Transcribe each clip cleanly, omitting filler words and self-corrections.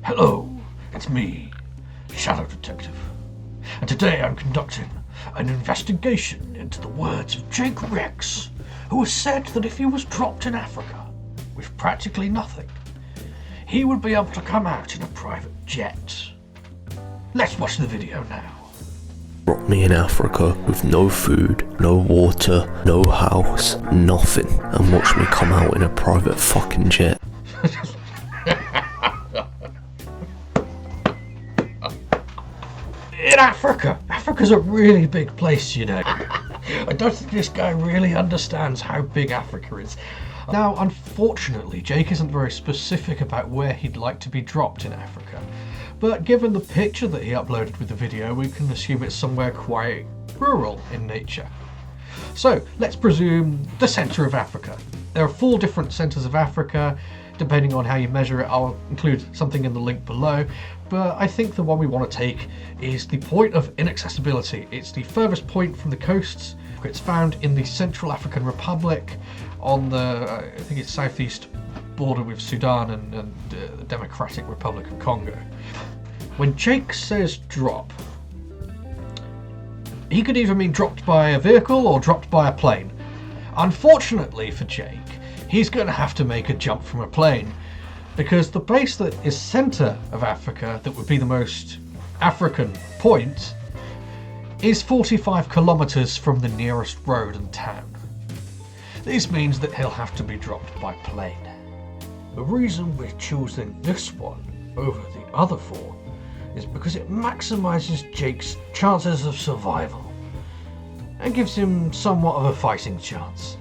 Hello, it's me, Shadow Detective, and today I'm conducting an investigation into the words of Jake Rix, who has said that if he was dropped in Africa with practically nothing, he would be able to come out in a private jet. Let's watch the video now. Drop me in Africa with no food, no water, no house, nothing, and watch me come out in a private fucking jet. In Africa! Africa's a really big place, you know. I don't think this guy really understands how big Africa is. Now, unfortunately, Jake isn't very specific about where he'd like to be dropped in Africa. But given the picture that he uploaded with the video, we can assume it's somewhere quite rural in nature. So, let's presume the centre of Africa. There are 4 different centres of Africa. Depending on how you measure it, I'll include something in the link below. But I think the one we want to take is the point of inaccessibility. It's the furthest point from the coasts. It's found in the Central African Republic on the, I think it's southeast border with Sudan and the Democratic Republic of Congo. When Jake says drop, he could either mean dropped by a vehicle or dropped by a plane. Unfortunately for Jake, he's going to have to make a jump from a plane, because the place that is centre of Africa, that would be the most African point, is 45 kilometres from the nearest road and town. This means that he'll have to be dropped by plane. The reason we're choosing this one over the other 4 is because it maximises Jake's chances of survival and gives him somewhat of a fighting chance.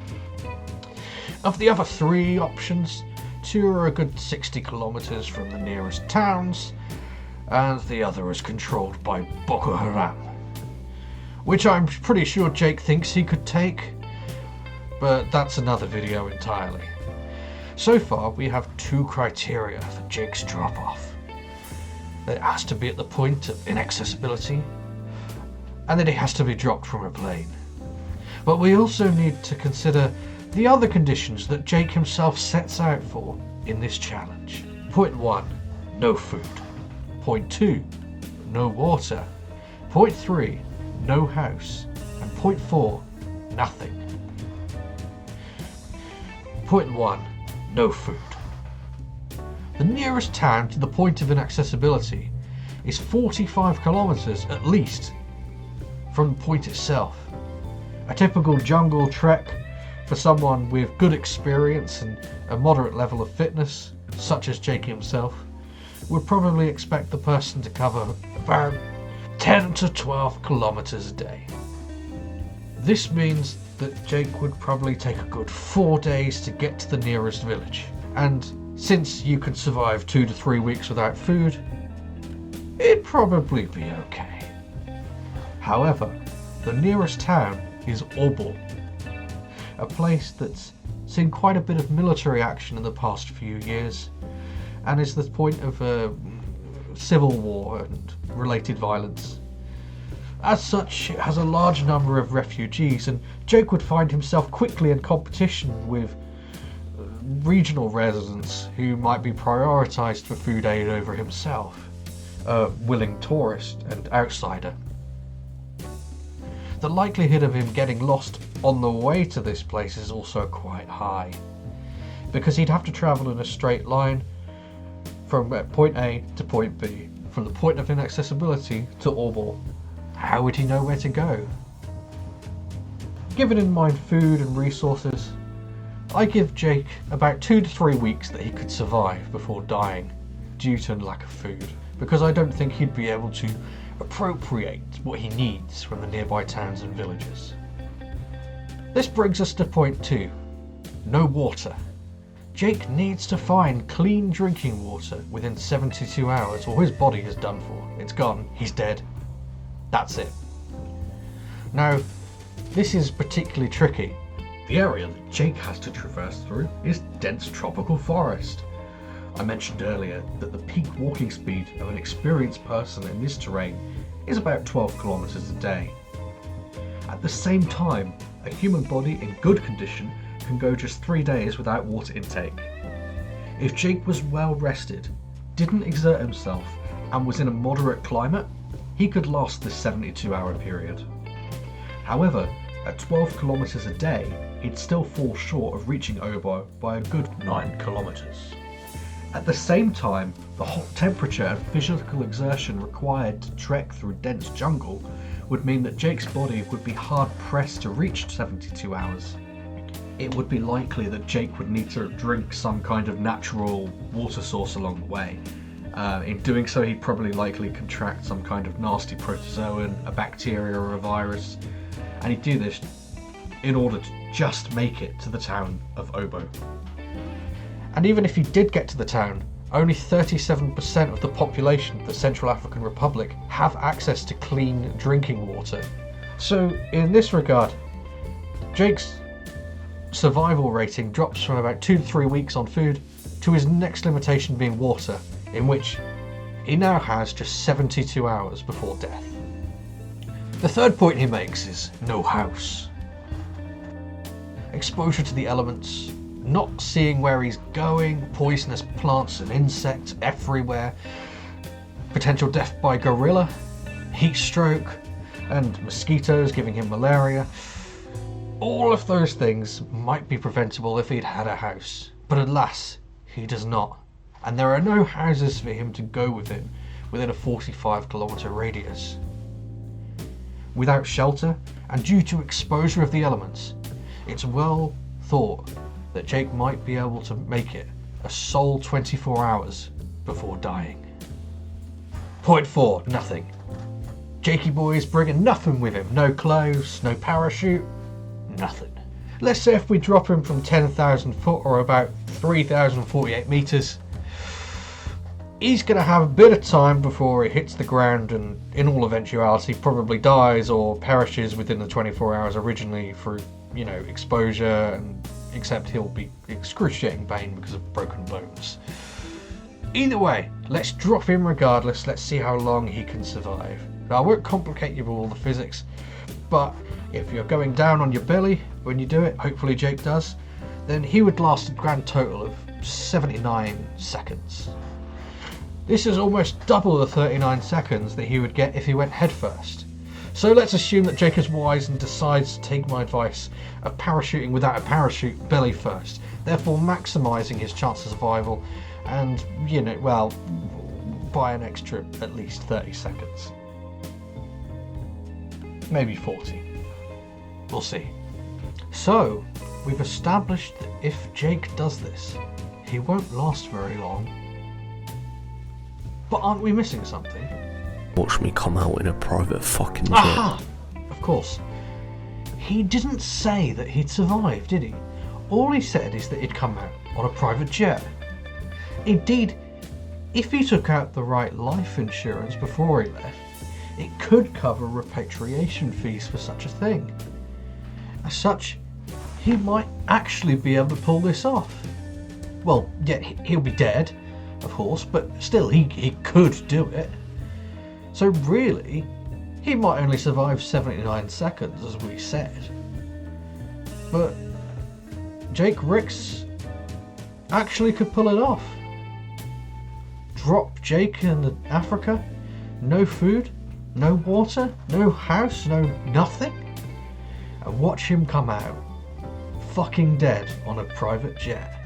Of the other 3 options, 2 are a good 60 kilometres from the nearest towns, and the other is controlled by Boko Haram, which I'm pretty sure Jake thinks he could take, but that's another video entirely. So far, we have 2 criteria for Jake's drop-off. That it has to be at the point of inaccessibility, and that it has to be dropped from a plane. But we also need to consider the other conditions that Jake himself sets out for in this challenge. Point 1, no food. Point 2, no water. Point 3, no house. And point 4, nothing. Point 1, no food. The nearest town to the point of inaccessibility is 45 kilometres at least from the point itself. A typical jungle trek for someone with good experience and a moderate level of fitness, such as Jake himself, would probably expect the person to cover about 10 to 12 kilometres a day. This means that Jake would probably take a good 4 days to get to the nearest village. And since you could survive 2 to 3 weeks without food, it'd probably be okay. However, the nearest town is Obor, a place that's seen quite a bit of military action in the past few years, and is the point of civil war and related violence. As such, it has a large number of refugees, and Jake would find himself quickly in competition with regional residents who might be prioritised for food aid over himself, a willing tourist and outsider. The likelihood of him getting lost on the way to this place is also quite high, because he'd have to travel in a straight line from point A to point B, from the point of inaccessibility to Obor. How would he know where to go? Given in mind food and resources, I give Jake about 2 to 3 weeks that he could survive before dying due to lack of food, because I don't think he'd be able to appropriate what he needs from the nearby towns and villages. This brings us to point 2, no water. Jake needs to find clean drinking water within 72 hours or his body is done for. It's gone, he's dead. That's it. Now, this is particularly tricky. The area that Jake has to traverse through is dense tropical forest. I mentioned earlier that the peak walking speed of an experienced person in this terrain is about 12 kilometers a day. At the same time, a human body in good condition can go just 3 days without water intake. If Jake was well rested, didn't exert himself and was in a moderate climate, he could last this 72-hour period. However, at 12 kilometers a day, he'd still fall short of reaching Obo by a good 9 kilometers. At the same time, the hot temperature and physical exertion required to trek through dense jungle would mean that Jake's body would be hard pressed to reach 72 hours. It would be likely that Jake would need to drink some kind of natural water source along the way. In doing so, he'd probably likely contract some kind of nasty protozoan, a bacteria or a virus, and he'd do this in order to just make it to the town of Obo. And even if he did get to the town, only 37% of the population of the Central African Republic have access to clean drinking water. So in this regard, Jake's survival rating drops from about 2 to 3 weeks on food to his next limitation being water, in which he now has just 72 hours before death. The third point he makes is no house. Exposure to the elements, not seeing where he's going, poisonous plants and insects everywhere, potential death by gorilla, heat stroke, and mosquitoes giving him malaria. All of those things might be preventable if he'd had a house, but alas, he does not. And there are no houses for him to go within a 45-kilometer radius. Without shelter, and due to exposure of the elements, it's well thought that Jake might be able to make it a sole 24 hours before dying. Point 4, nothing. Jakey boy's bringing nothing with him. No clothes, no parachute, nothing. Let's say if we drop him from 10,000 foot or about 3,048 meters, he's going to have a bit of time before he hits the ground and in all eventuality probably dies or perishes within the 24 hours originally through, exposure, and except he'll be excruciating pain because of broken bones. Either way, let's drop him regardless. Let's see how long he can survive. Now, I won't complicate you with all the physics, but if you're going down on your belly when you do it, hopefully Jake does, then he would last a grand total of 79 seconds. This is almost double the 39 seconds that he would get if he went headfirst. So let's assume that Jake is wise and decides to take my advice of parachuting without a parachute belly first, therefore maximising his chance of survival and, by an extra at least 30 seconds. Maybe 40. We'll see. So, we've established that if Jake does this, he won't last very long. But aren't we missing something? Watch me come out in a private fucking jet. Aha! Of course. He didn't say that he'd survive, did he? All he said is that he'd come out on a private jet. Indeed, if he took out the right life insurance before he left, it could cover repatriation fees for such a thing. As such, he might actually be able to pull this off. Well, yeah, he'll be dead, of course, but still, he could do it. So really, he might only survive 79 seconds, as we said. But Jake Rix actually could pull it off. Drop Jake in Africa, no food, no water, no house, no nothing, and watch him come out fucking dead on a private jet.